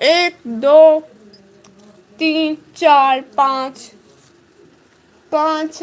1 2 3 4 5 5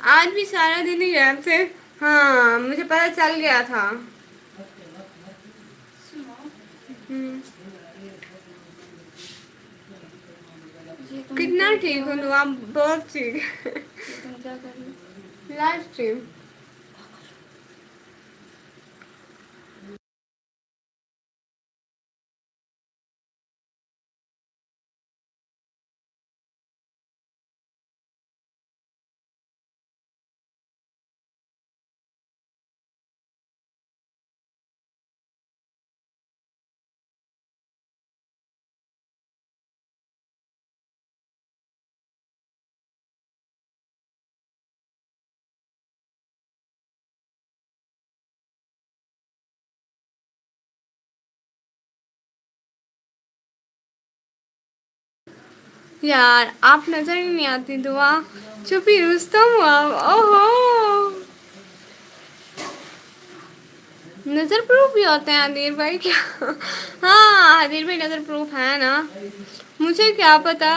آج بھی سارا دن ہی گئے تھے. ہاں مجھے پتا چل گیا تھا. ہوں. کتنا ٹھیک ہوں تو آپ بہت ٹھیک. Life stream. یار آپ نظر ہی نہیں آتی دعا. چھپی رستم ہو آپ. او ہو. نظر پروف بھی ہوتے ہیں عدیل بھائی کیا؟ ہاں عدیل بھائی نظر پروف ہے نا. مجھے کیا پتا.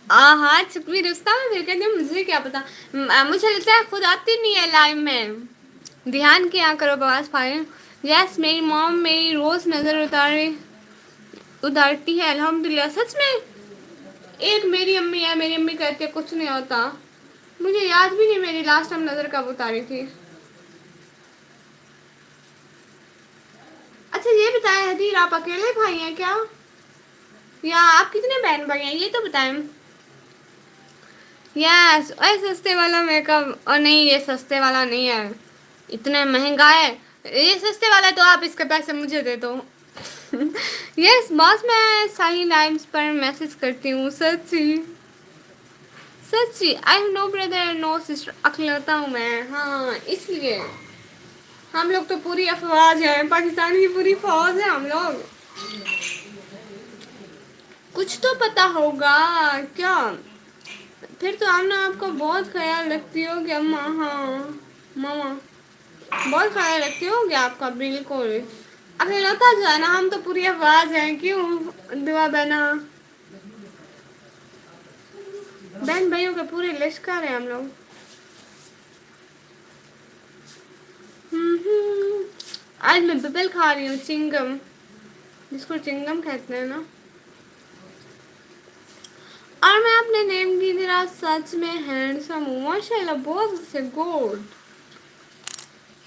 ہاں چھپی رستم پھر کہتے مجھے کیا پتا. مجھے لگتا ہے خود آتی نہیں ہے لائن میں. دھیان کیا کرو بس پائے. یس میری موم میری روز نظر اتارتی ہے الحمد للہ. سچ میں ایک میری امی ہے. میری امی کہتی ہے کچھ نہیں ہوتا. مجھے یاد بھی نہیں میری لاسٹ ٹائم نظر کب اتاری تھی. اچھا یہ بتائیں حدیث آپ اکیلے بھائی ہیں کیا؟ یا آپ کتنے بہن بھائی ہیں یہ تو بتائیں. یس سستے والا میک اپ اور نہیں یہ سستے والا نہیں ہے. اتنا مہنگا ہے. یہ سستے والا ہے تو آپ اس کے پیسے مجھے دے دو. یس باس میں صحیح لائنس پر میسج کرتی ہوں سچی. سچی I have no brother no sister. اکلوتا ہوں میں ہاں اس لیے. ہم لوگ تو پوری افواج ہے. پاکستان کی پوری فوج ہے ہم لوگ. کچھ تو پتا ہوگا کیا. پھر تو آپ نے آپ کا بہت خیال رکھتی ہو کہ اما ہاں ماما. بہت خیال رکھتی ہوگی آپ کا بالکل. اکلوتا جو ہے نا ہم تو پوری افواج ہیں کیوں دعا بہنا. بہن بھائیوں کے پورے لشکار ہیں ہم لوگ. آج میں ببل کھا رہی ہوں چنگم. جس کو چنگم کہتے ہیں نا. اور میں اپنے نیم کی طرح سچ میں ہینڈسم ہوں ماشاء اللہ بہت سے گڈ.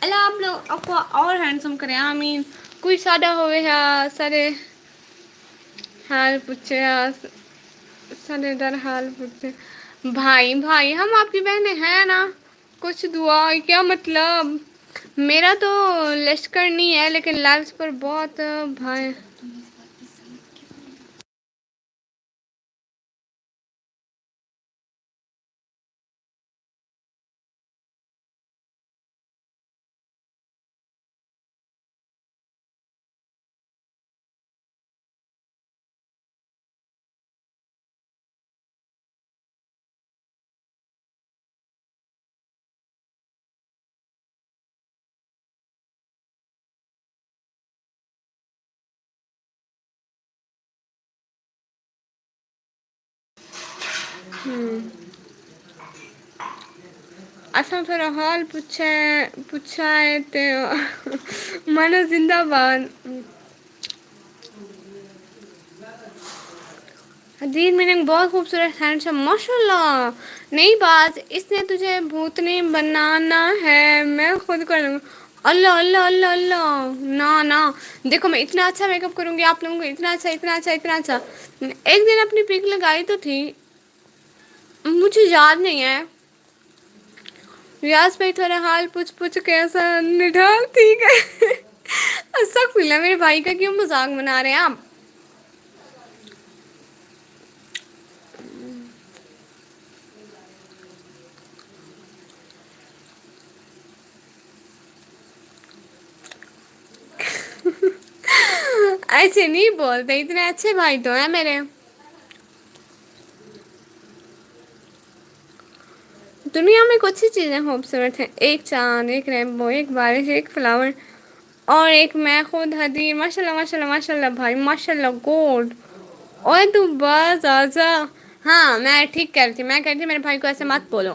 اللہ آپ لوگ آپ کو اور ہینڈسم کریں آمین. کوئی سادہ ہوئے سارے حال پوچھے سارے در حال پوچھے. بھائی بھائی ہم آپ کی بہنیں ہیں نا. کچھ دعا کیا مطلب. میرا تو لشکر نہیں ہے لیکن لائفظ پر بہت بھائی. اساں تھوڑا حال پوچھا ہے تو من زندہ باد. حدیث میں نے بہت خوبصورت ہینڈسم ماشاء اللہ. نئی بات اس نے تجھے بھوتنی بنانا ہے میں خود کر لوں گی. اللہ اللہ اللہ اللہ نہ نہ. دیکھو میں اتنا اچھا میک اپ کروں گی آپ لوگوں کو اتنا اچھا اتنا اچھا اتنا اچھا. ایک دن اپنی پک لگائی تو تھی. مجھے یاد نہیں ہے. ریاض بھائی تھوڑا حال پوچھ کیسا نڈال ٹھیک ہے. استغفراللہ میرے بھائی کا کیوں مذاق بنا رہے ہیں آپ. ایسے نہیں بولتے اتنے اچھے بھائی تو ہیں میرے. دنیا میں کچھ ہی چیزیں خوبصورت ہیں. ایک چاند ایک ریمبو ایک بارش ایک فلاور. اور ایک میں خود حدیث ماشاء اللہ ماشاء اللہ ماشاء اللہ بھائی ماشاء اللہ گوڈ. اور تو بس آجا. ہاں میں ٹھیک کر رہی تھی میں کہتی تھی میرے بھائی کو ایسے مت بولو.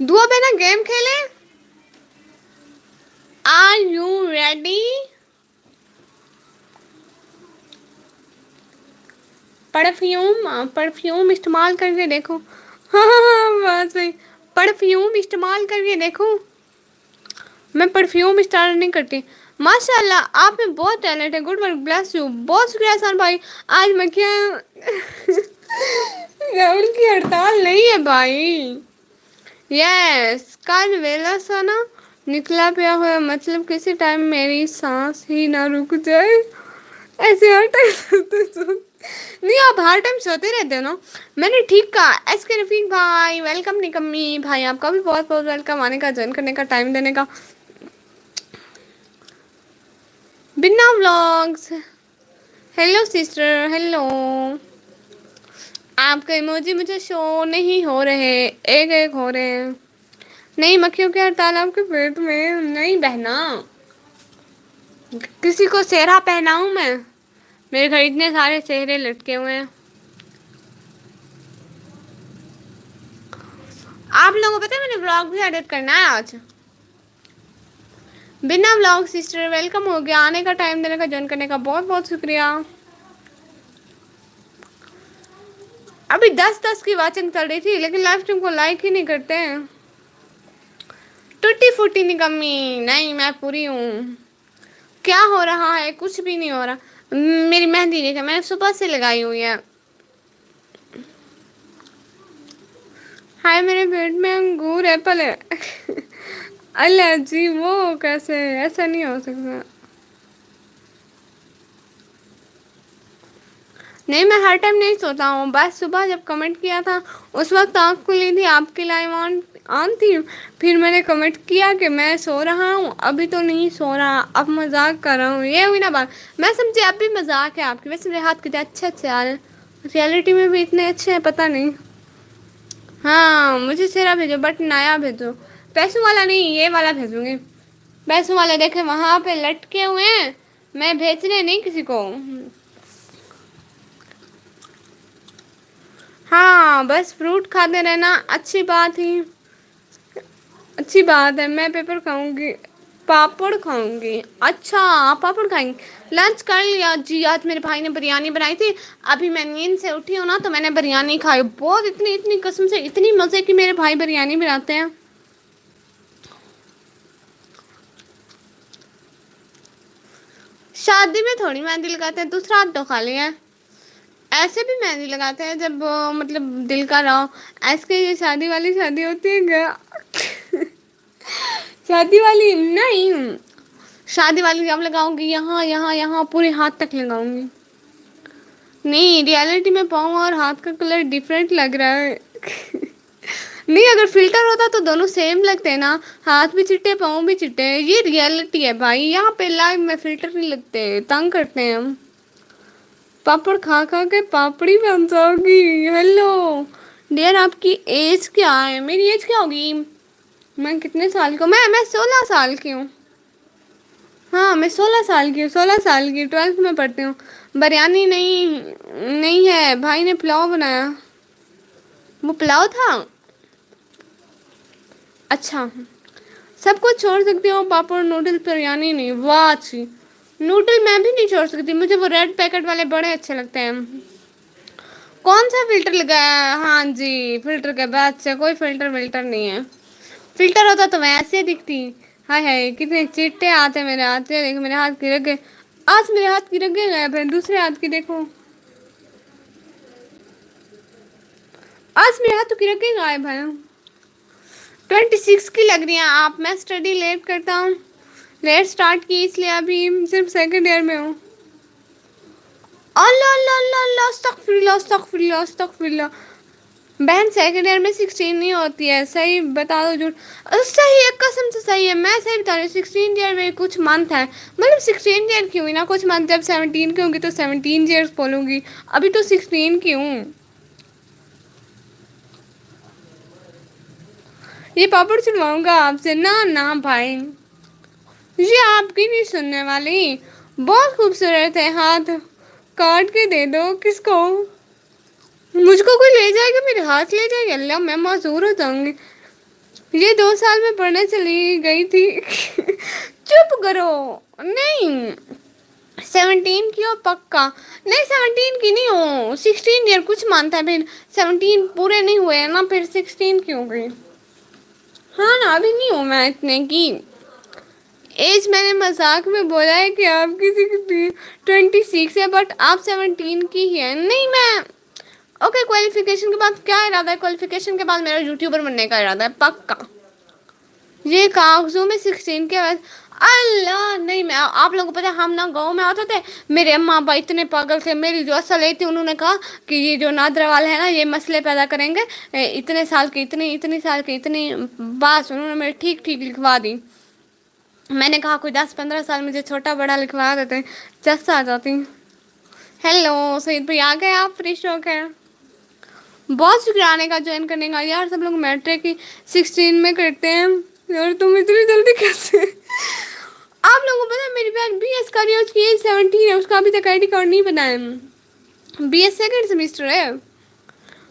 دعا پہ نا گیم کھیلے. Are you ready? پرفیوم استعمال کر کے دیکھو. ہاں ہاں ہاں بس وہی. پرفیوم استعمال کر کے دیکھو. میں پرفیوم اسٹارٹ نہیں کرتی. ماشاء اللہ آپ میں بہت ٹیلنٹ ہے. Good work bless you. بہت شکریہ احسان بھائی. آج میں کیا راہل کی ہڑتال نہیں ہے بھائی. یس کل ویلا سا نا نکلا پیا ہوا مطلب کسی ٹائم میری سانس ہی نہ رک جائے. ایسے ہر ٹائم نہیں آپ ہر ٹائم سوتے رہتے ہو نا. میں نے ٹھیک کہا. ایس کے رفیق بھائی ویلکم نکمی بھائی آپ کا بھی بہت بہت ویلکم آنے کا جوائن کرنے کا ٹائم دینے کا. بنا ولاگس. Hello sister hello. آپ کا ایموجی مجھے شو نہیں ہو رہے. ایک ایک ہو رہے ہیں. نہیں مکھیوں کے ہڑتال آپ کے پیٹ میں نہیں بہنا. کسی کو سہرا پہناؤں میں. میرے گھر اتنے سارے سہرے لٹکے ہوئے ہیں. آپ لوگوں کو پتا ہے میں نے بلاگ بھی ایڈٹ کرنا ہے آج. بنا بلاگ سسٹر ویلکم ہو گیا. آنے کا ٹائم دینے کا جوائن کرنے کا بہت بہت شکریہ. ابھی 10 کی واچنگ چل رہی تھی لیکن لائف ٹائم کو لائک ہی نہیں کرتے ہیں. ٹوٹی فوٹی نکمی نہیں میں پوری ہوں. کیا ہو رہا ہے کچھ بھی نہیں ہو رہا. میری مہندی دیکھا میں نے صبح سے لگائی ہوئی ہے. ہائی میرے پیٹ میں انگور ایپل ہے. اللہ جی وہ کیسے ایسا نہیں ہو سکتا. نہیں میں ہر ٹائم نہیں سوتا ہوں. بس صبح جب کمنٹ کیا تھا اس وقت آنکھ کھلی تھی آپ کی لائف آن تھی. پھر میں نے کمنٹ کیا کہ میں سو رہا ہوں. ابھی تو نہیں سو رہا اب مذاق کر رہا ہوں. یہ ہوئی نا بات. میں سمجھی اب بھی مذاق ہے آپ کی. ویسے میرے ہاتھ کتنے اچھے اچھے آ رہے ہیں. ریئلٹی میں بھی اتنے اچھے ہیں پتہ نہیں. ہاں مجھے سہرا بھیجو بٹ نیا بھیجو. پیسوں والا نہیں یہ والا بھیجوں گی. پیسوں والے دیکھے وہاں پہ لٹکے ہوئے ہیں. میں بھیجنے نہیں کسی کو. ہاں بس فروٹ کھاتے رہنا اچھی بات ہی. اچھی بات ہے. میں پیپر کھاؤں گی. پاپڑ کھاؤں گی. اچھا آپ پاپڑ کھائیں گے. لنچ کر لیا جی. آج میرے بھائی نے بریانی بنائی تھی. ابھی میں نیند سے اٹھی ہوں نا تو میں نے بریانی کھائی. بہت اتنی قسم سے اتنی مزے کی میرے بھائی بریانی بناتے ہیں. شادی میں تھوڑی مہندی لگاتے ہیں. دوسرا ہاتھ تو خالی ہے. ایسے بھی مہندی لگاتے ہیں جب مطلب دل کا رہو. ایسے کہ یہ شادی والی شادی ہوتی ہے کیا. شادی والی نہیں. شادی والی اب لگاؤں گی یہاں یہاں یہاں پورے ہاتھ تک لگاؤں گی. نہیں ریئلٹی میں پاؤں اور ہاتھ کا کلر ڈفرنٹ لگ رہا ہے. نہیں اگر فلٹر ہوتا تو دونوں سیم لگتے نا. ہاتھ بھی چٹے پاؤں بھی چٹے. یہ ریئلٹی ہے بھائی. یہاں پہ لائو میں فلٹر نہیں لگتے. تنگ کرتے ہیں ہم. پاپڑ کھا کھا کے پاپڑی بن جاؤ گی. ہیلو ڈیئر آپ کی ایج کیا ہے. میری ایج کیا ہوگی. میں کتنے سال کی ہوں. میں 16 سال کی ہوں. ہاں میں 16 سال کی ہوں. 16 سال کی 12th میں پڑھتی ہوں. بریانی نہیں ہے. بھائی نے پلاؤ بنایا. وہ پلاؤ تھا. اچھا سب کچھ چھوڑ سکتی ہوں پاپڑ نوڈلس بریانی نہیں. واہ جی نوڈل میں بھی نہیں چھوڑ سکتی. مجھے وہ ریڈ پیکٹ والے بڑے اچھے لگتے ہیں. کون سا فلٹر لگایا ہے. ہاں جی فلٹر کے بعد سے کوئی فلٹر ولٹر نہیں ہے. فلٹر ہوتا تو میں ایسے دکھتی. ہائے ہائے کتنے چٹے ہاتھ میرے ہاتھ. دیکھ میرے ہاتھ کی رگیں. آج میرے ہاتھ کی رگیں غائب ہیں. دوسرے ہاتھ کی دیکھو. آج میرے ہاتھوں کی رگیں غائب ہیں. 26 کی لگ رہی ہیں آپ. میں اسٹڈی لیٹ کرتا ہوں. لیٹ اسٹارٹ کی اس لیے ابھی صرف سیکنڈ ایئر میں ہوں. اللہ اللہ اللہ اللہ استغفر اللہ استغفر اللہ استغفر اللہ. بہن سیکنڈ ایئر میں 16 نہیں ہوتی ہے. صحیح بتا دو جھوٹ. صحیح ہے قسم سے صحیح ہے. میں صحیح بتا رہی ہوں. 16 ایئر میں کچھ منتھ ہے. مطلب 16 ایئر کی ہوئی نا کچھ منتھ. جب 17 کی ہوں گی تو 17 ایئرس بولوں گی. ابھی تو 16 کی ہوں. یہ پاپڑ چلواؤں گا آپ سے. نہ نہ بھائی یہ آپ کی نہیں سننے والی. بہت خوبصورت ہے. ہاتھ کاٹ کے دے دو کس کو. مجھ کو کوئی لے جائے گا. میرے ہاتھ لے جائے گا. اللہ میں معذور ہو جاؤں گی. یہ 2 سال میں پڑھنے چلی گئی تھی چپ کرو. نہیں 17 کی ہو پکا. نہیں 17 کی نہیں ہو, 16 ایئر کچھ مانتا ہے پھر. 17 پورے نہیں ہوئے ہیں نا, پھر 16 کی ہو گئی. ہاں نا ابھی نہیں ہوں میں اتنے کی ایج. میں نے مذاق میں بولا ہے کہ آپ کسی کی 26 ہے, بٹ آپ 17 کی ہی ہے. نہیں میں اوکے کوالیفیکیشن کے بعد کیا ارادہ ہے, کوالیفیکیشن کے بعد میرا یوٹیوبر بننے کا ارادہ ہے پکا. یہ کاغذوں میں 16 کے بعد اللہ نہیں. میں آپ لوگوں کو پتا ہم نا گاؤں میں آتے تھے, میرے اماں ابا اتنے پاگل تھے. میری جو اصل تھی انہوں نے کہا کہ یہ جو نادر والے ہیں نا یہ مسئلے پیدا کریں گے, اتنے سال کی اتنی سال کی اتنی بات انہوں نے میرے ٹھیک ٹھیک لکھوا دی. میں نے کہا کوئی 10-15 سال مجھے چھوٹا بڑا لکھوا دیتے جس آ جاتی. ہیلو سعید بھائی آ گئے آپ, فریش ہو گئے. بہت شکریہ آنے کا, جوائن کرنے کا. یار سب لوگ میٹرک کی 16 میں کرتے ہیں یار, تم اتنی جلدی کیسے. آپ لوگوں کو پتا میری بہن بی ایس کر رہی ہے, اس کی ایج 17 ہے, اس کا ابھی تک آئی ڈی کارڈ نہیں بنا ہے. بی ایس سیکنڈ سیمسٹر ہے.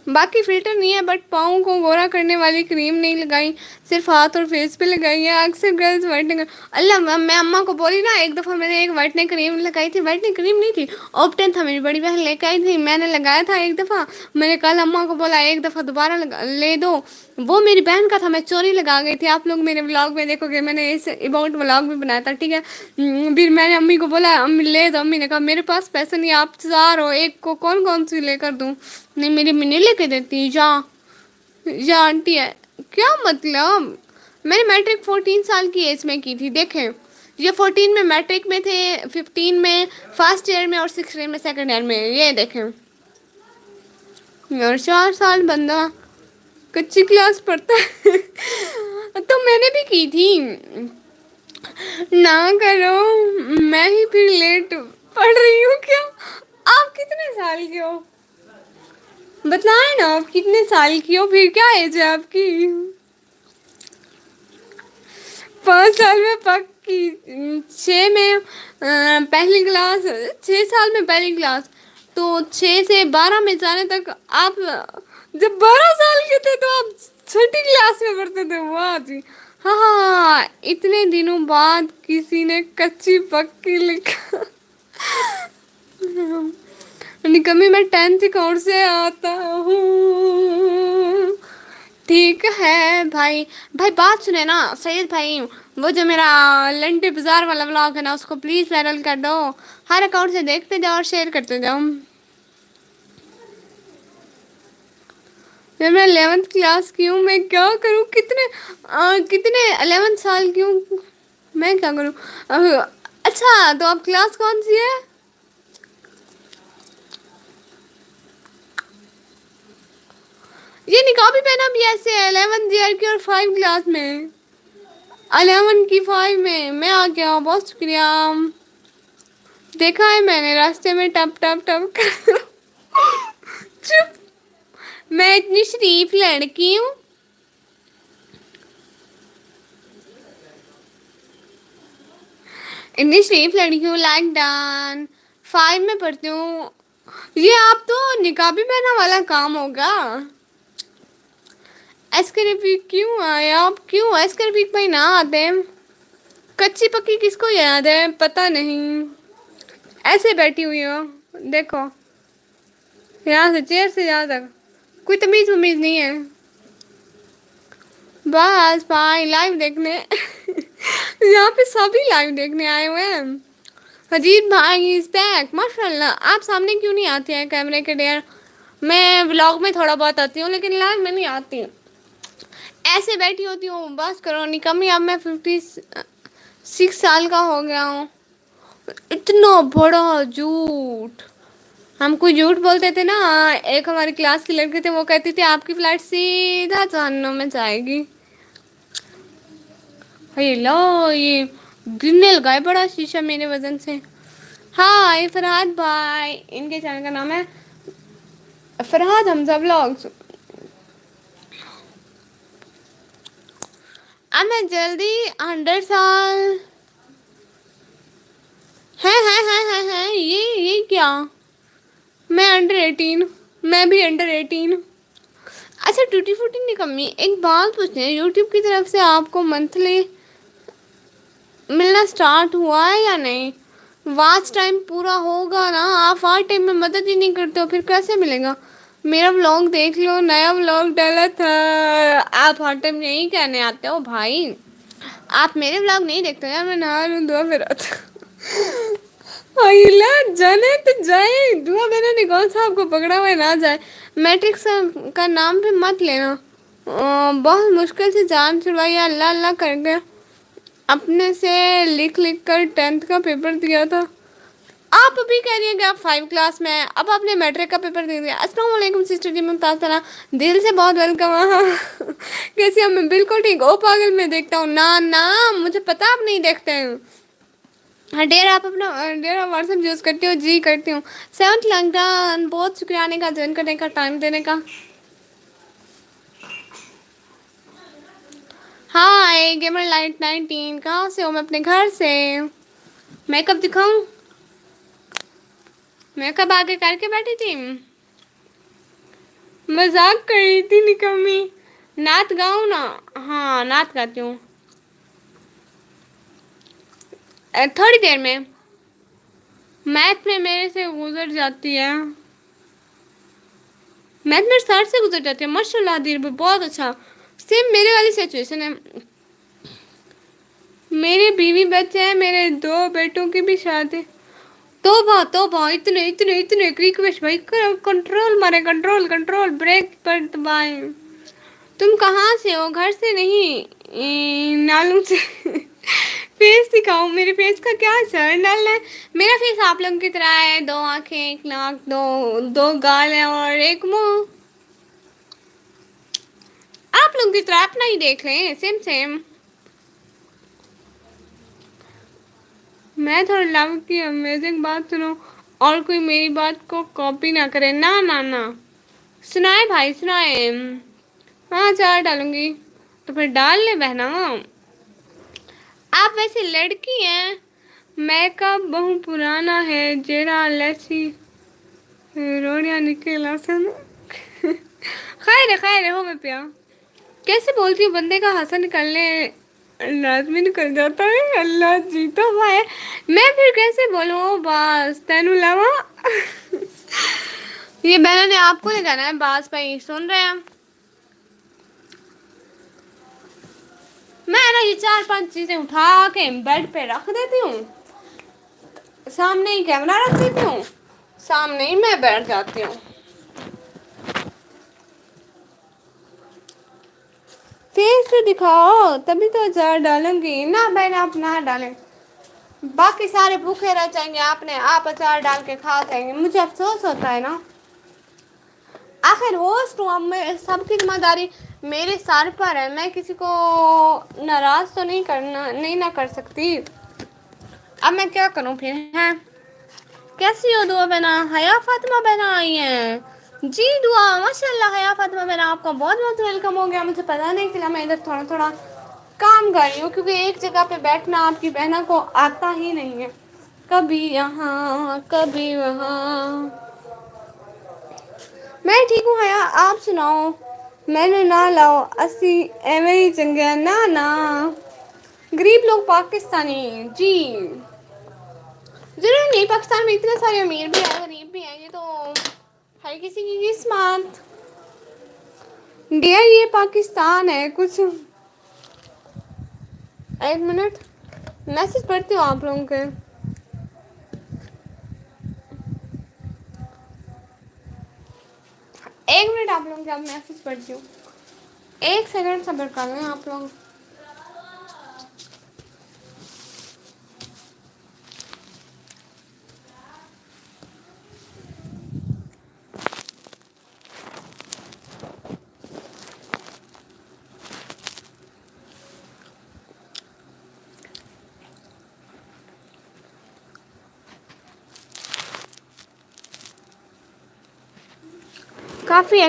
باقی فلٹر نہیں ہے, بٹ پاؤں کو گورا کرنے والی کریم نہیں لگائی, صرف ہاتھ اور فیس پہ لگائی ہے. اکثر گرلز وائٹنگ اللہ میں اماں کو بولی نا, ایک دفعہ میں نے ایک وائٹنگ کریم لگائی تھی. وائٹنگ کریم نہیں تھی, اوپٹن تھا, میری بڑی بہن لے کے آئی تھی, میں نے لگایا تھا ایک دفعہ. میں نے کل اماں کو بولا ایک دفعہ دوبارہ لے دو, وہ میری بہن کا تھا, میں چوری لگا گئی تھی. آپ لوگ میرے بلاگ میں دیکھو گے, میں نے اس اباؤٹ بلاگ بھی بنایا تھا, ٹھیک ہے. پھر میں نے امی کو بولا امی لے دو, امی نے کہا میرے پاس پیسے نہیں, آپ 4 ہو, ایک کو کون سی لے کر دوں. نہیں میری امی نہیں لے کے دیتی. جا آنٹی ہے کیا مطلب. میں نے میٹرک 14 سال کی ایج میں کی تھی. دیکھیں یہ 14 میں میٹرک میں تھے, 15 میں فرسٹ ایئر میں, اور 16 میں سیکنڈ ایئر میں. یہ دیکھیں اور 4 سال بندہ کچی کلاس پڑھتا ہے. تو میں نے بھی کی تھی. نہ کرو, میں ہی پھر لیٹ پڑھ رہی ہوں کیا. آپ کتنے سال کے ہو بتلائیں نا, آپ کتنے سال کی ہو, پھر کیا ایج ہے آپ کی. 5 سال میں پکی, 6 میں پہلی کلاس, 6 سال میں پہلی کلاس, تو 6 سے 12 میں جانے تک آپ جب 12 سال کے تھے تو آپ چھوٹی کلاس میں پڑھتے تھے. واہ جی ہاں, اتنے دنوں بعد کسی نے کچی پکی لکھا. نکمی میں 10th کون سے آتا ہوں. ٹھیک ہے بھائی. بھائی بات سنیں نا سعید بھائی, وہ جو میرا لنڈی بازار والا ولاگ ہے نا, اس کو پلیز وائرل کر دو. ہر اکاؤنٹ سے دیکھتے جاؤ اور شیئر کرتے جاؤ. جب میں 11th کلاس کی ہوں, میں کیا کروں, کتنے 11 سال کی ہوں, میں کیا کروں. اچھا تو اب کلاس کون سی ہے. یہ نقاب بھی پہنا بھی ایسے ہے 11 ایئر کی اور 5 کلاس میں. 11 کی 5 میں آ گیا, بہت شکریہ. دیکھا ہے میں نے راستے میں ٹپ ٹپ ٹپ چپ, میں اتنی شریف لڑکی ہوں. اتنی شریف لڑکی ہوں, لائک ڈن 5 میں پڑھتی ہوں. یہ آپ تو نقابی پہنا والا کام ہوگا. ایسکریبک کیوں آئے آپ, کیوں ایسکریبک میں نہ آتے. کچی پکی کس کو یاد ہے, پتہ نہیں. ایسے بیٹھی ہوئی ہو دیکھو, یہاں سے چیر سے یہاں تک کوئی تمیز ومیز نہیں ہے. بس بھائی لائو دیکھنے, یہاں پہ سبھی لائو دیکھنے آئے ہوئے ہیں. حجیت بھائی از بیک, ماشاء اللہ. آپ سامنے کیوں نہیں آتے ہیں کیمرے کے ڈیر. میں ولاگ میں تھوڑا بہت آتی ہوں, لیکن لائو میں نہیں آتی. ایسے بیٹھی ہوتی ہوں, بس کرو نکمی. اب میں 56 سال کا ہو گیا ہوں. اتنا بڑا جھوٹ. ہم کوئی جھوٹ بولتے تھے نا, ایک ہماری کلاس کی لڑکی تھے, وہ کہتی تھی آپ کی فلائٹ سیدھا جہنم میں جائے گی. ہیلو, یہ گرنے لگا بڑا شیشہ میرے وزن سے. ہاں فرحاد بھائی, ان کے چینل کا نام ہے فرحاد حمزہ ولاگز. اب میں جلدی 100 سال ہے یہ کیا. میں انڈر 18, میں بھی انڈر 18. ویسے ٹوٹی فوٹی نکمی ایک بات پوچھیں، یوٹیوب کی طرف سے آپ کو منتھلی ملنا سٹارٹ ہوا ہے یا نہیں؟ واچ ٹائم پورا ہوگا نا، آپ ہر ٹائم میں مدد ہی نہیں کرتے ہو، پھر کیسے ملے گا؟ میرا ولاگ دیکھ لو، نیا ولاگ ڈالا تھا، آپ ہر ٹائم یہی کہنے آتے ہو بھائی، آپ میرے ولاگ نہیں دیکھتے یار، میں نہا لوں دعا پھر آتا آئلہ جانے تو جائیں، دعا دینا نہیں، کون سا آپ کو پکڑا ہوا ہے نہ جائے، میٹرکس کا نام بھی مت لینا، بہت مشکل سے جان چھڑوائی ہے اللہ اللہ کر کے، اپنے سے لکھ لکھ کر 10th کا پیپر دیا تھا، آپ ابھی کہہ رہی ہیں کہ آپ 5 کلاس میں ہیں، اب آپ نے میٹرک کا پیپر دے دیا۔ السلام علیکم سسٹر جی، ممتاز طرح دل سے بہت ویلکم، کیسی ہوں میں؟ بالکل ٹھیک، او پاگل میں دیکھتا ہوں، نہ مجھے پتا آپ نہیں دیکھتے ہیں، ہاں ڈیر آپ اپنا ڈیر واٹس ایپ یوز کرتی ہو؟ جی کرتی ہوں، 7th لنگ ڈن، بہت شکریہ آنے کا، جوائن کرنے کا، ٹائم دینے کا۔ ہائے گیمر لائٹ 19، کہاں سے ہو؟ میں اپنے گھر سے، میک اپ دکھاؤں؟ میک اپ آگے کر کے بیٹھی تھی، مذاق کر رہی تھی نکمی، نعت گاؤں نا؟ ہاں نعت گاتی ہوں، تھوڑی دیر میں، میتھ میں میرے سے گزر جاتی ہے، میتھ میرے سر سے گزر جاتی ہے، ماشاء اللہ دیر بہت اچھا، سیم میرے والی سچویشن ہے، میرے بیوی بچے ہیں، میرے 2 بیٹوں کی بھی شادی، توبہ توبہ، اتنے ریکویسٹ بھائی، کنٹرول مارے، کنٹرول بریک پر دبائیں، تم کہاں سے ہو؟ گھر سے نہیں، نالوں سے، فیس دکھاؤ، میرے فیس کا کیا اثر ڈالنا ہے؟ میرا فیس آپ لوگوں کی طرح ہے، 2 آنکھیں، 1 ناک، دو گال ہیں اور 1 منہ، آپ لوگ کی طرح اپنا ہی دیکھ لیں، سیم، میں تھوڑا لو کی امیزنگ بات سنوں اور کوئی میری بات کو کاپی نہ کرے، نہ، سنائے بھائی سنائے، ہاں 4 ڈالوں گی، تو پھر ڈال لے بہنا، آپ ویسے لڑکی ہیں، میک اپ بہت پرانا ہے، جیڑا لیسی روڑیاں نکلا سن، خیر ہو میں پیا، کیسے بولتی ہوں، بندے کا ہنسا نکلنے لازمی نکل جاتا ہے، اللہ جیتا ہوا ہے، میں پھر کیسے بولوں بس تینو لوا، یہ بہنوں نے آپ کو لگانا ہے باز پہ، سن رہے ہیں، میں نا یہ 4-5 چیزیں اٹھا کے بیڈ پہ رکھ دیتی ہوں، سامنے ہی کیمرہ رکھ دیتی ہوں، سامنے ہی میں بیٹھ جاتی ہوں، فیس تو دکھاؤ تبھی تو 4 ڈالوں گی، نہ بہن آپ نہ ڈالیں، باقی سارے بھوکے رہ جائیں گے، آپ اچار ڈال کے کھا جائیں گے، مجھے افسوس ہوتا ہے نا، آخر ہوسٹ ہوں، اب میں سب کی ذمہ داری میرے سر پر ہے، میں کسی کو ناراض تو نہیں نہ کر سکتی، اب میں کیا کروں پھر ہیں، کیسی ہو دعا بہنا؟ حیا فاطمہ بہنا آئی ہیں، جی دعا ماشاء اللہ، حیا فاطمہ بہنا آپ کا بہت بہت ویلکم ہو گیا، مجھے پتا نہیں چلا، میں ادھر تھوڑا کام کر رہی ہوں، کیونکہ ایک جگہ پہ بیٹھنا آپ کی بہنوں کو آتا ہی نہیں ہے، کبھی یہاں کبھی وہاں، میں ٹھیک ہوں حیا، آپ سناؤ؟ میں نے نہ لاؤ اسی ایویں ہی چنگے، نہ غریب لوگ پاکستانی، جی ضرور نہیں، پاکستان میں اتنے سارے امیر بھی ہیں غریب بھی ہیں، یہ تو ہر کسی کی قسمت، ڈیئر یہ پاکستان ہے، کچھ 1 منٹ میسج پڑھتی ہوں آپ لوگوں کے، 1 منٹ آپ لوگوں کے اب میسج پڑھتی ہوں، 1 سیکنڈ صبر کر لیں آپ لوگ،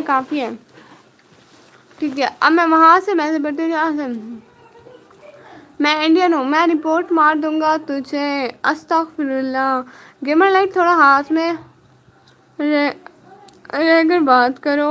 کافی ہے، ٹھیک ہے، اب میں وہاں سے میسج پڑھتی ہوں، جہاں سے میں انڈین ہوں، میں رپورٹ مار دوں گا تجھے، استغفر اللہ، گیمر لائٹ تھوڑا ہاتھ میں رہ کر بات کرو،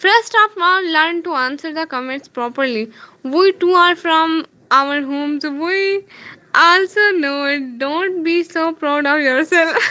First of all, learn to answer the comments properly. We too are from our homes. We also know it. Don't be so proud of yourself.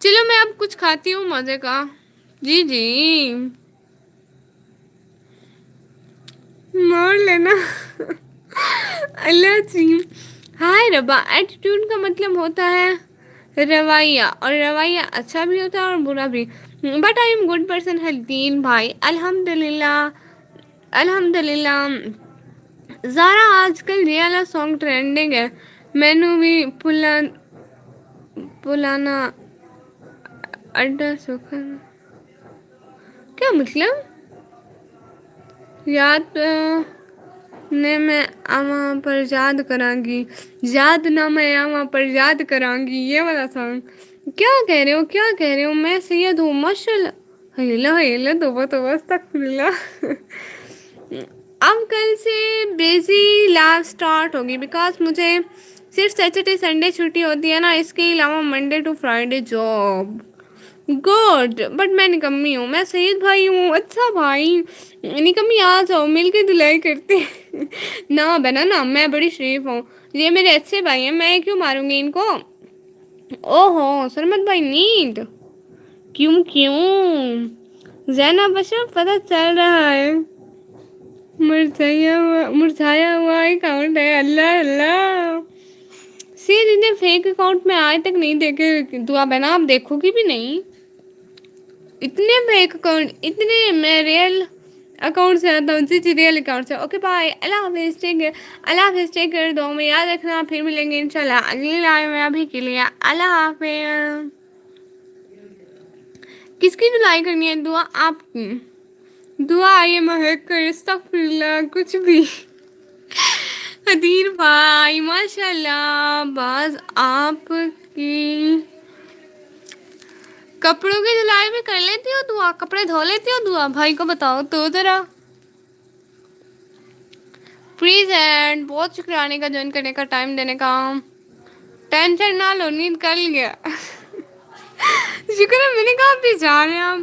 چلو میں اب کچھ کھاتی ہوں مزے کا. جی جی مار لینا. اللہ جی. ہائے ربا، ایٹیٹیوڈ کا مطلب ہوتا ہے رویہ، اور رویہ اچھا بھی ہوتا ہے اور برا بھی. But I am good person Hadin بھائی، الحمد للہ. الحمد للہ. زارا آج کل یہ والا سانگ ٹرینڈنگ ہے. مینو بھی پلانا اڈا سکھر. کیا مطلب؟ یاد نے میں آواں پر یاد کراں گی، یاد نہ میں آواں پر یاد کراں گی، یہ والا سانگ. کیا کہہ رہے ہو، کیا کہہ رہے ہو؟ میں سید ہوں ماشاء اللہ. ہیلا ہیلا توبہ توبہ استغفر اللہ. اب کل سے بیزی لائف اسٹارٹ ہوگی بیکاز مجھے صرف سیٹرڈے سنڈے چھٹی ہوتی ہے نا، اس کے علاوہ Monday to Friday job. Good. But میں نکمی ہوں. میں سید بھائی ہوں. اچھا بھائی نکمی آ جاؤ مل کے دھلائی کرتے. نہ بہنا نا، میں بڑی شریف ہوں. یہ میرے اچھے بھائی ہیں، میں کیوں ماروں گی ان کو؟ او ہو سرمت بھائی نیند. کیوں کیوں زینب اشرف پتہ چل رہا ہے. مرجھایا ہوا اکاؤنٹ ہے. اللہ اللہ. سید اتنے فیک اکاؤنٹ میں آج تک نہیں دیکھے. دعا بہنا آپ دیکھو گی بھی نہیں. اتنے فیک اکاؤنٹ، اتنے میں ریئل اکاؤنٹ سے آتا ہوں. جی ریئل اکاؤنٹ سے. اوکے بائے، اللہ حافظ. Take care. اللہ حافظ. Take care. دعاؤں میں یاد رکھنا. پھر ملیں گے انشاءاللہ اگلی لائف میں. ابھی کے لیے اللہ حافظ. کس کی دعائی کرنی ہے؟ دعا آپ کی. دعا آئیے مہک کر استغفر اللہ کچھ بھی. حدیر بھائی ماشاء اللہ. باز آپ کی کپڑوں کی دھلائی بھی کر لیتی ہو دعا؟ کپڑے دھو لیتی ہو دعا؟ بھائی کو بتاؤ تو ذرا. پریزینٹ. بہت شکریہ آنے کا، جوائن کرنے کا، ٹائم دینے کا. ٹینشن نہ لو، نیند کر لیا. شکر ہے میں نے کہا آپ بھی جا رہے ہیں آپ.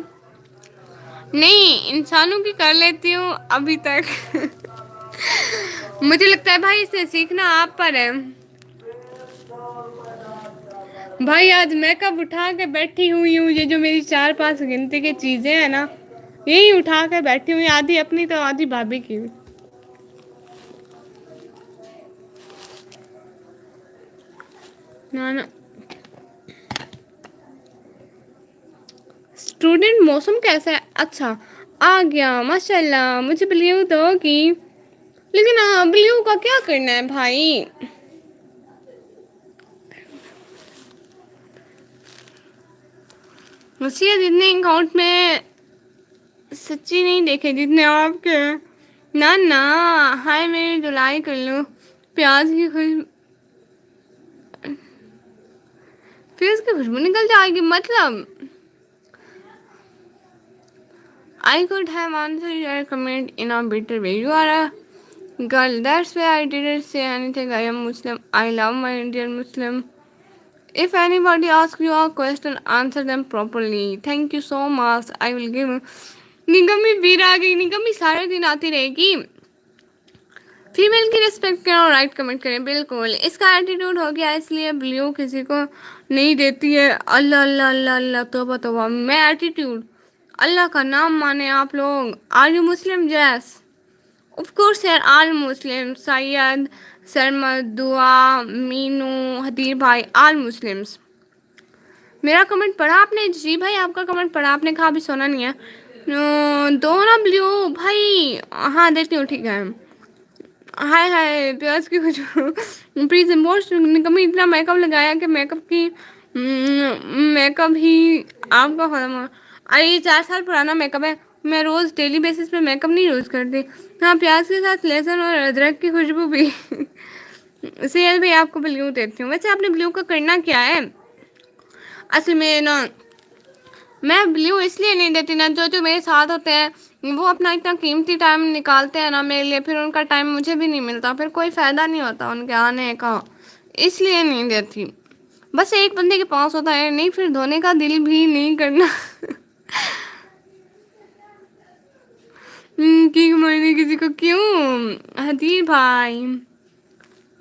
نہیں انسانوں کی کر لیتی ہوں ابھی تک. مجھے لگتا ہے بھائی اسے سیکھنا آپ پر ہے. بھائی آج میک اپ اٹھا کے بیٹھی ہوئی ہوں. یہ جو میری 4-5 گنتی کی چیزیں ہیں نا، یہی اٹھا کے بیٹھی ہوئی. آدھی اپنی تو آدھی بھابھی کی. نا نا اسٹوڈنٹ موسم کیسا ہے؟ اچھا آ گیا ماشاء اللہ. مجھے بلیو دو گی، لیکن بلیو کا کیا کرنا ہے بھائی؟ مسیح جتنے اکاؤنٹ میں سچی نہیں دیکھے جتنے آپ کے. نہ نہ ہائے میری دھلائی کر لو. پیاز کی پھر اس کی خوشبو نکل جائے گی مطلب. I could have answered your comment in a better way. You are a girl. That's why I didn't say anything. I am Muslim. I love my Indian Muslim. If anybody asks you a question, answer them properly. Thank you so much. I will give. نگمی بیر آ گئی. نگمی سارے دن آتی رہے گی. Female کی respect کریں اور right comment کریں. بالکل اس کا ایٹیٹیوڈ ہو گیا اس لیے بلیو کسی کو نہیں دیتی ہے. اللہ اللہ اللہ اللہ توبہ توبہ. میں ایٹیٹیوڈ اللہ کا نام مانے آپ لوگ. Are you Muslim? Yes of course یار آل مسلم. سید، سرمد، دعا، مینو، حدیر بھائی، آل مسلمس. میرا کمنٹ پڑھا آپ نے؟ جی بھائی آپ کا کمنٹ پڑھا. آپ نے کہا ابھی سونا نہیں ہے. دو نا بلیو بھائی. ہاں دیتی ہوں ٹھیک ہے. ہائے ہائے پیاز کی خوشبو. Please import. کبھی اتنا میک اپ لگایا کہ میک اپ کی میک اپ ہی آپ کا ختم ہوا. ارے یہ 4 سال پرانا میک اپ ہے. میں روز ڈیلی بیسس پہ میک اپ نہیں یوز کرتی. ہاں پیاز کے ساتھ لہسن اور ادرک کی خوشبو بھی. سیل بھی آپ کو بلیو دیتی ہوں. ویسے آپ نے بلیو کا کرنا کیا ہے اصل میں نا؟ میں بلیو اس لیے نہیں دیتی نا، جو میرے ساتھ ہوتے ہیں وہ اپنا اتنا قیمتی ٹائم نکالتے ہیں نا میرے لیے، پھر ان کا ٹائم مجھے بھی نہیں ملتا، پھر کوئی فائدہ نہیں ہوتا ان کے آنے کا. اس لیے نہیں دیتی. بس ایک بندے کے پاس ہوتا ہے نہیں، پھر دھونے کا دل بھی نہیں کرنا. کہ میں نے کسی کو کیوں؟ حدیر بھائی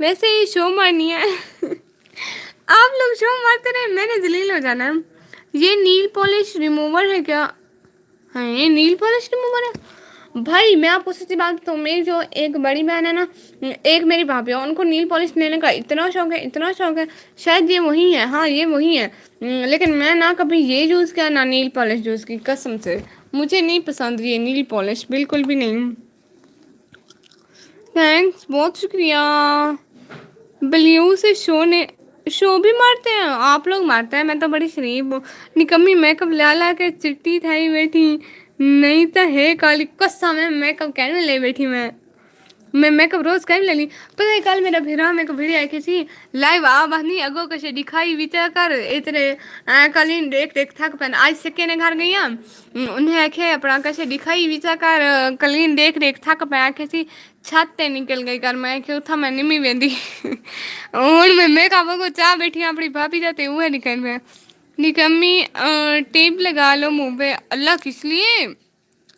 ویسے ہی شو مارنی ہے. آپ لوگ شو مارتے رہے، میں نے ذلیل ہو جانا ہے. یہ نیل پالش ریموور ہے کیا؟ ہاں یہ نیل پالش ریموور ہے بھائی. میں آپ کو سچی بات بتاؤں, میری جو ایک بڑی بہن ہے نا, ایک میری بھابھی ہے, ان کو نیل پالش لینے کا اتنا شوق ہے, اتنا شوق ہے. شاید یہ وہی ہے, ہاں یہ وہی ہے. لیکن میں نہ کبھی یہ یوز کیا نہ نیل پالش یوز کی, قسم سے مجھے نہیں پسند یہ نیل پالش, بالکل بھی نہیں. تھینکس, بہت شکریہ. بلیو سے شو بھی مارتے ہیں آپ لوگ؟ مارتے ہیں, میں تو بڑی شریف ہوں. نکمی میک اپ لا کے چٹی تھائی بیٹھی, نہیں تو ہے کالی قسم ہے. میک اپ کہنے لے بیٹھی میں میک اپ روز کر لینی. پتہ کل میرا بھیرا میک اپ بھیڑیا کسی لائیو آ بہنی اگو کش دکھائی بچا کر اترے کلین دیکھ دیکھ تھک پین آج سکے نے گھر گئی انہیں آکھے اپنا کیسے دکھائی بچا کر کلین دیکھ دیکھ تھک پے کسی چھت تے نکل گئی کر میں کہ اتھا میں نمی ویندی ہن میں میک اپ کو چاہ بیٹھی اپنی بھابھی جاتے وہ نکل میں نکمی ٹیپ لگا لو منہ پہ. اللہ کس لیے؟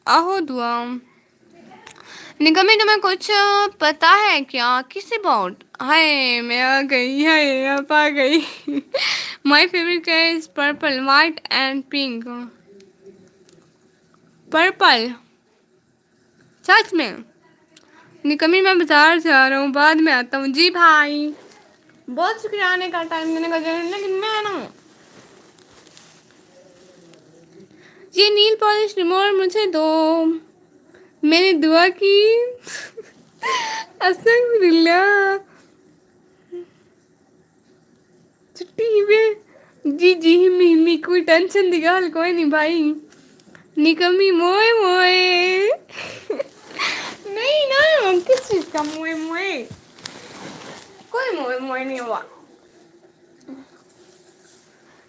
آہو دعا. نکمی تمہیں کچھ پتا ہے کیا کس اباؤٹ؟ ہائے میں آ گئی, ہائے آپ آ گئی. My favourite colour is purple, white and pink. Purple سچ میں؟ نکمی میں بازار جا رہا ہوں, بعد میں آتا ہوں. جی بھائی بہت شکریہ آنے کا, ٹائم دینے کا. لیکن میں نا یہ نیل پالش ریموور مجھے دو, میں نے دعا کی. استغفراللہ. چھٹی میں جی جی ہمی کوئی ٹینشن دی گال کوئی نہیں بھائی. نکمی موئے موئے نہیں نا کس چیز کا موئے موئے, کوئی موئے موئے نہیں ہوا.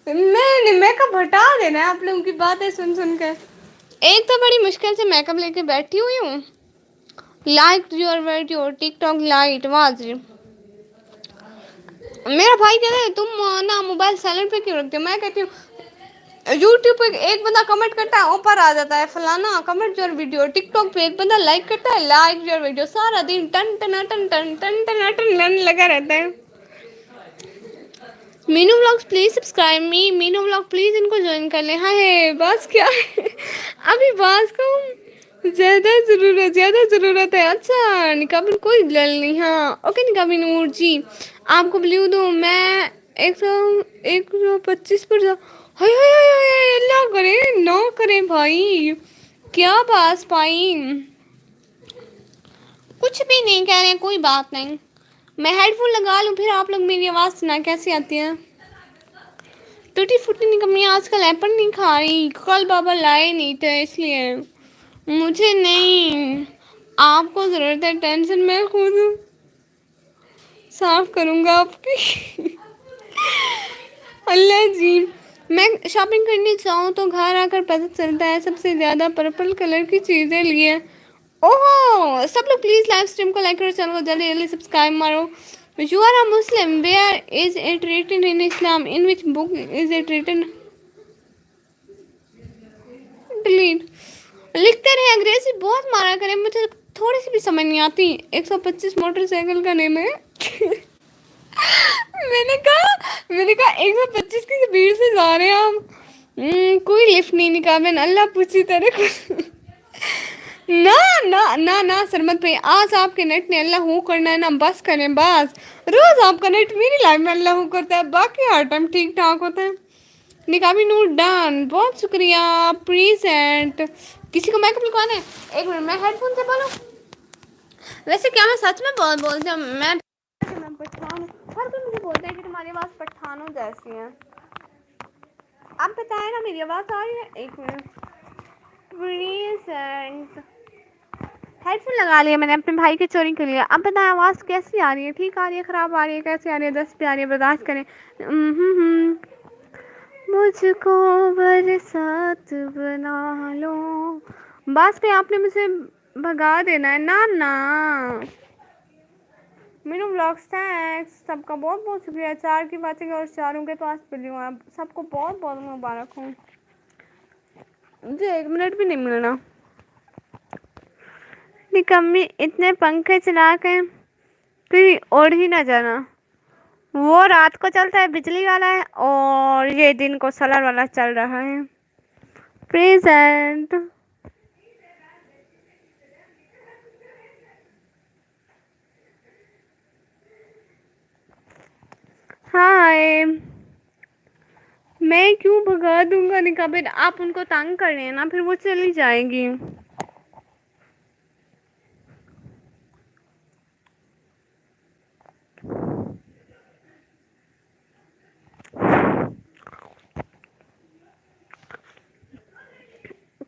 میں میک اپ ہٹا دینا ہے آپ لوگوں کی باتیں سن سن کے. ایک تو بڑی مشکل سے میک اپ لے کے بیٹھی ہوئی ہوں. Like your video TikTok light was میرا بھائی کہتا ہے تم نا موبائل سائلنٹ پہ کیوں رکھتے ہو؟ میں کہتی ہوں یوٹیوب پہ ایک بندہ کمنٹ کرتا ہے اوپر آ جاتا ہے فلانا comment your video, TikTok پہ ایک بندہ لائک کرتا ہے لائک یور ویڈیو, سارا دن ٹن ٹنا ٹن ٹن ٹن ٹنا ٹن لگا رہتا ہے. Meenu vlogs please subscribe me, Meenu vlog please ان کو جوائن کر لیں. ہائے باز کیا ہے ابھی باز کو زیادہ ضرورت ہے. اچھا نکاح کوئی لل نہیں. ہاں اوکے نکاح نور جی آپ کو بلیو دوں میں 125 پر ہائے ہائے ہائے اللہ کرے نہ کرے بھائی, کیا پاس پائی. کچھ بھی نہیں کہہ رہے, کوئی بات نہیں. میں ہیڈ فون لگا لوں پھر آپ لوگ میری آواز سنا کیسی آتی ہے. ٹوٹی فوٹی نکمی آج کل ایپل نہیں کھا رہی, کل بابا لائے نہیں تھے اس لیے. مجھے نہیں, آپ کو ضرورت ہے ٹینشن میں خود صاف کروں گا آپ کی. اللہ جی میں شاپنگ کرنی چاہوں تو گھر آ کر پتہ چلتا ہے سب سے زیادہ پرپل کلر کی چیزیں لیے. اوہو سب لوگ پلیز لائیو اسٹریم کو لائک کرو, چینل کو جلدی جلدی سبسکرائب مارو. You are a Muslim. Where is it written in Islam? In which book is it written? Delete. لکھتے رہے انگریزی بہت مارا کرے, مجھے تھوڑی سی بھی سمجھ نہیں آتی. 125 موٹر سائیکل کا نیم ہے. میں نے کہا 125 کی بھیڑ سے جا رہے ہیں ہم. کوئی لفٹ نہیں نکابن اللہ پوچھی تیرے کو. نہ سرمت بھائی آج آپ کے نیٹ نے اللہ ہو کرنا ہے نا, بس کریں بس. روز آپ کا نیٹ میری لائف میں اللہ ہو کرتا ہے, باقی ہر ٹائم ٹھیک ٹھاک ہوتا ہے. نکامی نور ڈان بہت شکریہ پریزینٹ. کسی کو میک اپ لکھوانا ہے؟ ایک منٹ میں ہیڈ فون سے بولوں. ویسے کیا میں سچ میں بہت بولتی ہوں, میں پٹھان ہر کوئی مجھے بولتا ہے کہ تمہاری آواز پٹھانوں جیسی ہے. اب بتائیں نا میری آواز آ رہی ہے؟ ایک منٹ پریزنٹ. ہیڈ فون لگا لیا میں نے اپنے بھائی کے چوری کے لیے. اب بتائیں آواز کیسی آ رہی ہے, ٹھیک آ رہی ہے, خراب آ رہی ہے, کیسی آ رہی ہے؟ 10 پہ آ رہی ہے, برداشت کریں. مجھ کو برسات بنا لو. بس پہ آپ نے مجھے بھگا دینا ہے نا. مینو بلاگس تھینکس, سب کا بہت بہت شکریہ. 4 کی باتیں اور 4 کے پاس ملی ہوں. سب کو بہت بہت مبارک ہوں. مجھے 1 منٹ بھی نہیں ملنا. نکمی اتنے پنکھے چلا کے کہیں اوڑھ ہی نہ جانا. وہ رات کو چلتا ہے بجلی والا ہے اور یہ دن کو سولر والا چل رہا ہے. پریزنٹ. ہائے. میں کیوں بھگا دوں گا نکاح؟ آپ ان کو تنگ کر رہے ہیں نا، پھر وہ چلی جائیں گی.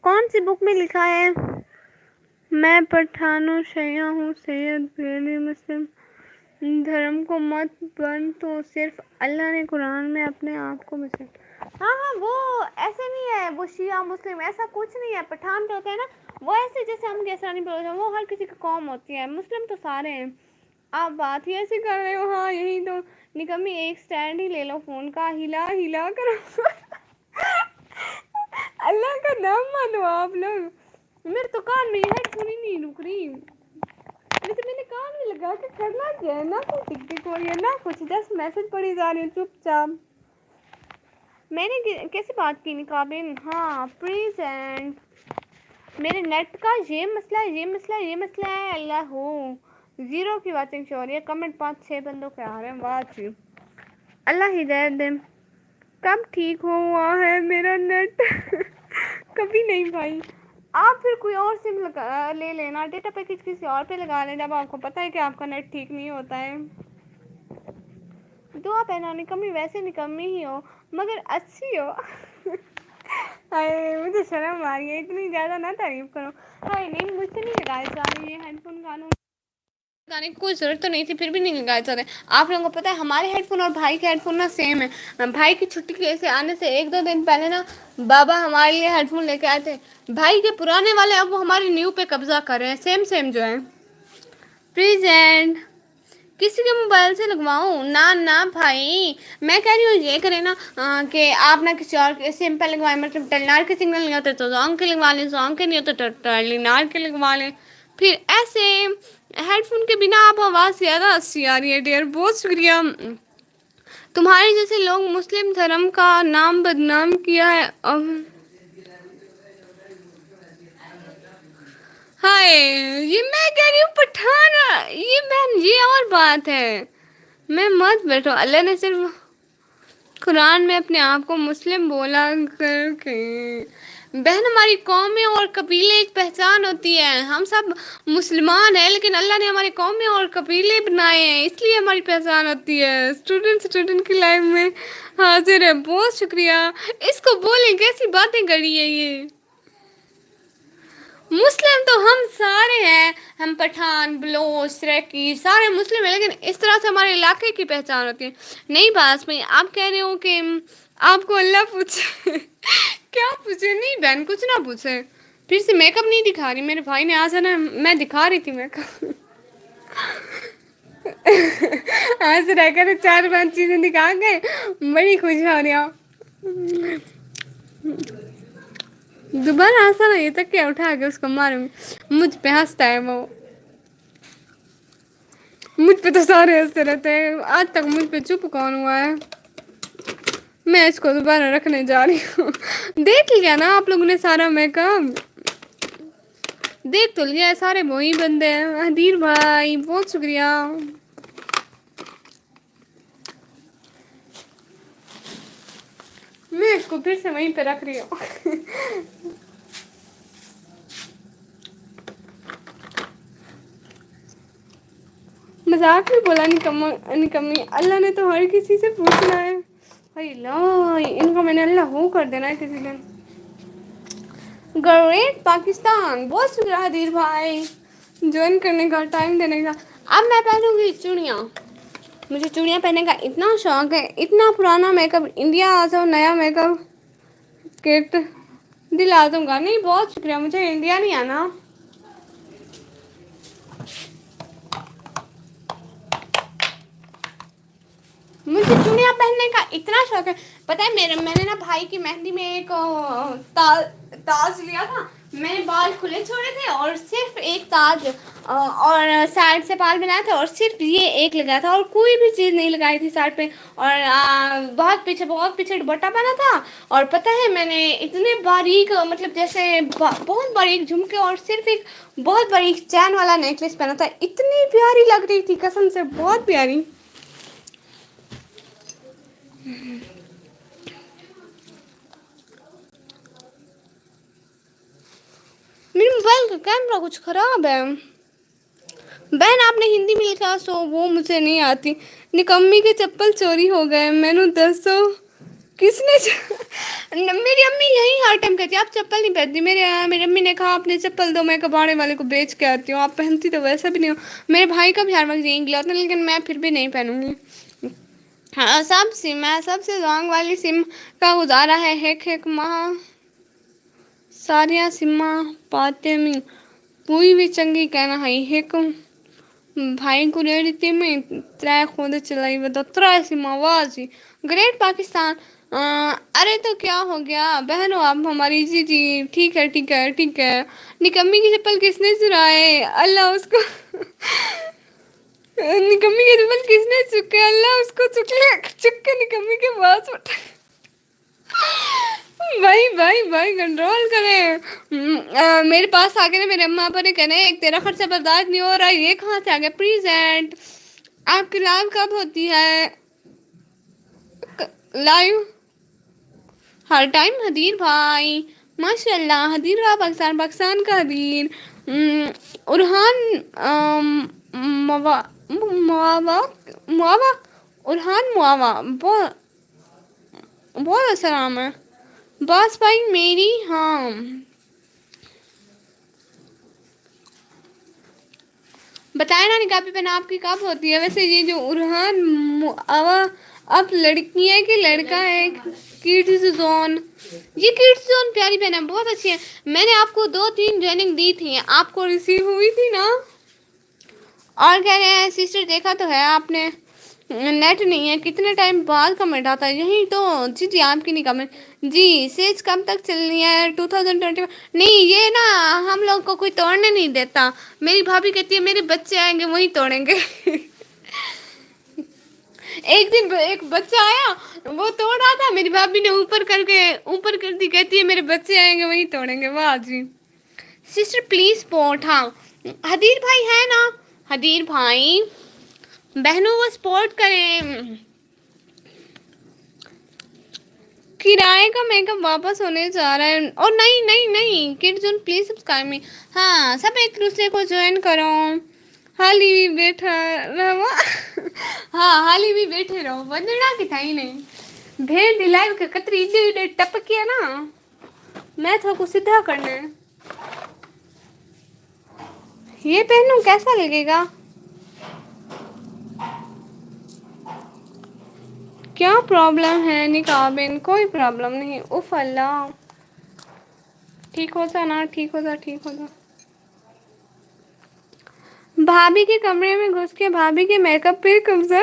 کون سی بک میں لکھا ہے میں پٹھانوں شیعہ ہوں سید غیر مسلم دھرم کو مت بن تو صرف اللہ نے قرآن میں اپنے آپ کو مسلم. ہاں وہ ایسے نہیں ہے، وہ شیعہ مسلم ایسا کچھ نہیں ہے. پٹھان جو ہوتے ہیں نا وہ ایسے جیسے ہم کیسا نہیں بول رہے، وہ ہر کسی کی قوم ہوتی ہے. مسلم تو سارے ہیں. آپ بات ہی ایسے کر رہے ہو. ہاں یہی تو نکمی ایک سٹینڈ ہی لے لو فون کا، ہلا ہلا کر. اللہ کا نام مانو آپ لوگ. میرے تو کان میں ہیڈ فون ہی نہیں رک رہی. ویسے میں نے کان میں لگا کے کرنا کیا ہے، نہ کوئی ٹک ٹک ہو رہی ہے نہ کچھ، جسٹ میسج پڑھی جا رہی ہوں چپ چاپ. میں نے کیسے بات کی نقابن؟ ہاں پریزنٹ. میرے نیٹ کا یہ مسئلہ ہے، یہ مسئلہ ہے، یہ مسئلہ ہے. اللہ ہو زیرو کی واچنگ شو ہو رہی ہے. کمنٹ 5-6 بندوں کے آ رہے ہیں. واچ اللہ ہدایت دے. کب ٹھیک ہوا ہے میرا نیٹ؟ کبھی نہیں بھائی. آپ پھر کوئی اور سم لے لینا، ڈیٹا پیکج کسی اور پہ لگا لینا جب آپ کو پتہ ہے کہ آپ کا نیٹ ٹھیک نہیں ہوتا ہے. دعا پہنا نکمی ویسے نکمی ہی ہو مگر اچھی ہو. ہائے مجھے شرم آ رہی ہے، اتنی زیادہ نہ تعریف کرو. ہائے نہیں مجھ سے نہیں لگائے جا رہے یہ ہیڈ فون کانوں لگانے کی کوئی ضرورت تو نہیں تھی، پھر بھی نہیں لگائے جا رہے. آپ لوگوں کو پتہ ہے ہمارے ہیڈ فون اور بھائی کے ہیڈ فون نا سیم ہے. بھائی کی چھٹی کے سے آنے سے 1-2 دن پہلے نا بابا ہمارے لیے ہیڈ فون لے کے آئے تھے. بھائی کے پرانے والے اب وہ ہمارے نیو پہ قبضہ کر رہے ہیں، سیم سیم جو ہے. پریزنٹ. کسی کے موبائل سے لگواؤں؟ نہ بھائی میں کہہ رہی ہوں یہ کریں نا کہ آپ نا کسی اور سم پہ لگوائیں. مطلب ٹیلی نار کے سگنل نہیں ہوتے تو زونگ کے لگوا لیں، زونگ کے نہیں ہوتے تو ٹیلی نار کے لگوا لیں. پھر ایسے ہیڈ فون کے بنا آپ آواز زیادہ اچھی آ رہی ہے ڈیئر. بہت شکریہ. تمہارے جیسے لوگ مسلم دھرم کا نام بدنام کیا ہے. ہائے یہ میں کہہ رہی ہوں پٹھان، یہ بہن یہ اور بات ہے. میں مت بیٹھو. اللہ نے صرف قرآن میں اپنے آپ کو مسلم بولا کر کے. بہن ہماری قومیں اور قبیلے ایک پہچان ہوتی ہے. ہم سب مسلمان ہیں لیکن اللہ نے ہماری قومیں اور قبیلے بنائے ہیں، اس لیے ہماری پہچان ہوتی ہے. اسٹوڈنٹ کی لائف میں حاضر ہے. بہت شکریہ. اس کو بولیں کیسی باتیں کری ہے یہ. مسلم تو ہم سارے ہیں، ہم پٹھان بلوچ سریکی سارے مسلم ہیں، لیکن اس طرح سے ہمارے علاقے کی پہچان ہوتی ہے. نہیں بات میں آپ کہہ رہے ہو کہ آپ کو اللہ پوچھے. کیا پوچھے؟ نہیں بہن کچھ نہ پوچھے. پھر سے میک اپ نہیں دکھا رہی، میرے بھائی نے آج ہے نا میں دکھا رہی تھی میک اپ. ایسے رہ کر 4-5 چیزیں دکھا کے بڑی خوش ہو رہی ہو. دوبارہ ہنسا نا یہ تک کیا اٹھا کے اس کو ماروں گی. مجھ پہ ہنستا ہے وہ. مجھ پہ تو سارے ہنستے رہتے ہیں. آج تک مجھ پہ چپ کون ہوا ہے. میں اس کو دوبارہ رکھنے جا رہی ہوں. دیکھ لیا نا آپ لوگوں نے سارا میک اپ؟ دیکھ تو لیا ہے، سارے وہی بندے ہیں. حدیر بھائی بہت شکریہ. میں اس کو پھر سے وہیں پہ رکھ رہی ہوں. مذاق میں بولا نکمی. اللہ نے تو ہر کسی سے پوچھنا ہے. ہائی اللہ ان کو میں نے اللہ ہو کر دینا ہے کسی دن. گریٹ پاکستان. بہت شکریہ حدیر بھائی جوائن کرنے کا، ٹائم دینے کا. اب میں پہنوں گی چوڑیاں. مجھے چوڑیاں پہننے کا اتنا شوق ہے. اتنا پرانا میک اپ انڈیا آ جاؤ نیا میک اپ کٹ دلا دوں گا. نہیں بہت شکریہ. مجھے انڈیا نہیں آنا. مجھے چوڑیاں پہننے کا اتنا شوق ہے. پتہ ہے میں نے نا بھائی کی مہندی میں ایک تاج لیا تھا. میں نے بال کھلے چھوڑے تھے اور صرف ایک تاج اور سائڈ سے بال بنایا تھا اور صرف یہ ایک لگایا تھا اور کوئی بھی چیز نہیں لگائی تھی سائڈ پہ. اور بہت پیچھے دوپٹہ پہنا تھا. اور پتہ ہے میں نے اتنے باریک مطلب جیسے بہت باریک جھمکے اور صرف ایک بہت بڑی چین والا نیکلیس پہنا تھا. اتنی پیاری لگ رہی تھی قسم سے بہت پیاری. میرے موبائل کا کیمرہ کچھ خراب ہے. بہن آپ نے ہندی میں لکھا سو وہ مجھے نہیں آتی. نکمی کے چپل چوری ہو گئے میں نو دسو کس نے میری امی یہی ہر ٹائم کہتی آپ چپل نہیں پہنتی. میری امی نے کہا اپنے چپل دو میں کباڑے والے کو بیچ کے آتی ہوں. آپ پہنتی تو ویسے بھی نہیں ہو. میرے بھائی کا بھی ہر وقت یہی گلا ہوتا ہے لیکن میں پھر بھی نہیں پہنوں گی. ہاں سب سے لانگ والی سم کا گزارا ہے ایک ماہ ساریا سما پاتے میں پوئی بھی چنگی کہنا ہے ایک بھائی کو ریڑتی میں تر خود چلائی سم آواز گریٹ پاکستان. ارے تو کیا ہو گیا بہنوں آپ ہماری جی ٹھیک ہے ٹھیک ہے ٹھیک ہے. نکمی کی چپل کس نے چرائے اللہ اس کو نکمی کے چپل کس نے چکے اللہ اس کو چک کے نکمی کے پاس بھائی کنٹرول کرے. میرے پاس آ کے نا میرے اما ابا نے کہنا ایک تیرا خرچہ برداشت نہیں ہو رہا یہ کہاں سے آ گیا پریزینٹ. آپ کی لائو کب ہوتی ہے لائیو ہر ٹائم حدیر بھائی ماشاء اللہ حدیر پاکستان کا حدیر. ارحان معاوہ بہت اچھا نام ہے. باس بھائی میری ہاں بتائیں نا نقابی پہنا آپ کی کب ہوتی ہے. ویسے یہ جو ارحان اب لڑکی ہے کہ لڑکا ہے کڈز زون یہ کڈز زون پیاری بہن ہے بہت اچھی ہے. میں نے آپ کو 2-3 جوائننگ دی تھی آپ کو ریسیو ہوئی تھی نا. اور کہہ رہے ہیں سسٹر دیکھا تو ہے آپ نے نیٹ نہیں ہے کتنے ٹائم بعد کمنٹ آتا ہے یہی تو جی آپ کی نہیں کمنٹ. جی سیج کب تک چلنی ہے 2021 نہیں یہ نا ہم لوگ کو کوئی توڑنے نہیں دیتا. میری بھابھی کہتی ہے میرے بچے آئیں گے وہی توڑیں گے. ایک دن ایک بچہ آیا وہ توڑا تھا میری بھابھی نے اوپر کر دی کہتی ہے میرے بچے آئیں گے وہی توڑیں گے. واہ جی سسٹر پلیز سپورٹ. ہاں حدیر بھائی ہے نا حدیر بھائی بہنوں وہ سپورٹ کریں. کرائے کا میک اپ واپس ہونے جا رہا ہے اور نہیں کڈ زون پلیز سبسکرائب می. ہاں سب ایک دوسرے کو جوائن کرو. حالی بھی بیٹھا رہو ہاں حالی بھی بیٹھے رہو ودڑا کہ تھا ہی نہیں. بھیڑ دلال کے کتری ٹپک ہے نا میں تھوڑا کو سیدھا کرنا ہے. یہ پہنوں کیسا لگے گا. کیا پرابلم ہے نقابن کوئی پرابلم نہیں اف اللہ ٹھیک ہوتا نا ٹھیک ہوتا. بھابھی کے کمرے میں گھس کے بھابھی کے میک اپ پہ قبضہ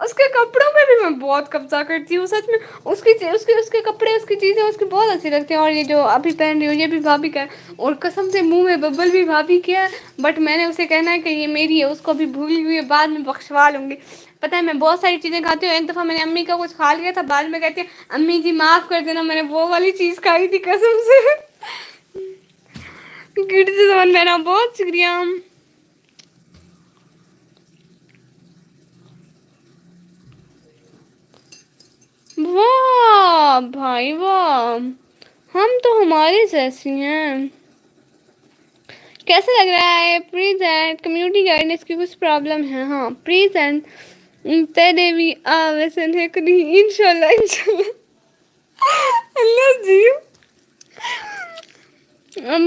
اس کے کپڑوں میں بھی میں بہت قبضہ کرتی ہوں سچ میں. اس کے کپڑے اس کی چیزیں اس کی بہت اچھی لگتی ہیں. اور یہ جو ابھی پہن رہی ہو یہ بھی بھابھی کا ہے اور قسم سے منہ میں ببل بھی بھابھی کیا ہے بٹ میں نے اسے کہنا ہے کہ یہ میری ہے اس کو بھی بھولی ہوئی ہے بعد میں بخشوا لوں گی. پتہ ہے میں بہت ساری چیزیں کھاتی ہوں ایک دفعہ میں نے امی کا کچھ کھا لیا تھا بعد میں کہتی ہے امی جی معاف کر دینا میں نے وہ والی چیز کھائی تھی قسم سے. کڈز زون میرا بہت شکریہ. واہ بھائی واہ ہم تو ہماری جیسی ہیں. کیسا لگ رہا ہے پریزینٹ کمیونٹی گائیڈنس کی کچھ پرابلم ہے. ہاں پریزینٹ تیرے بھی ویسے نہیں انشاء اللہ اللہ جی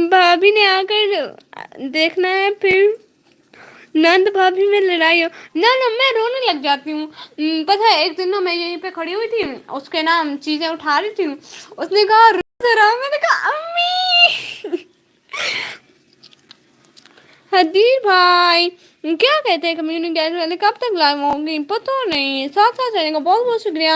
بھابھی نے آ کر دیکھنا ہے پھر نند بھابھی میں لڑائی ہو نہ میں رونے لگ جاتی ہوں. پتہ ہے ایک دن نا میں یہیں پہ کھڑی ہوئی تھی اس کے نام چیزیں اٹھا رہی تھی اس نے کہا رو ذرا میں نے کہا امی حدیر بھائی کیا کہتے ہیں کمیونٹی گائیڈ والے کب تک لائیو ہوں گی پتہ نہیں ساتھ چلیں گے. بہت بہت شکریہ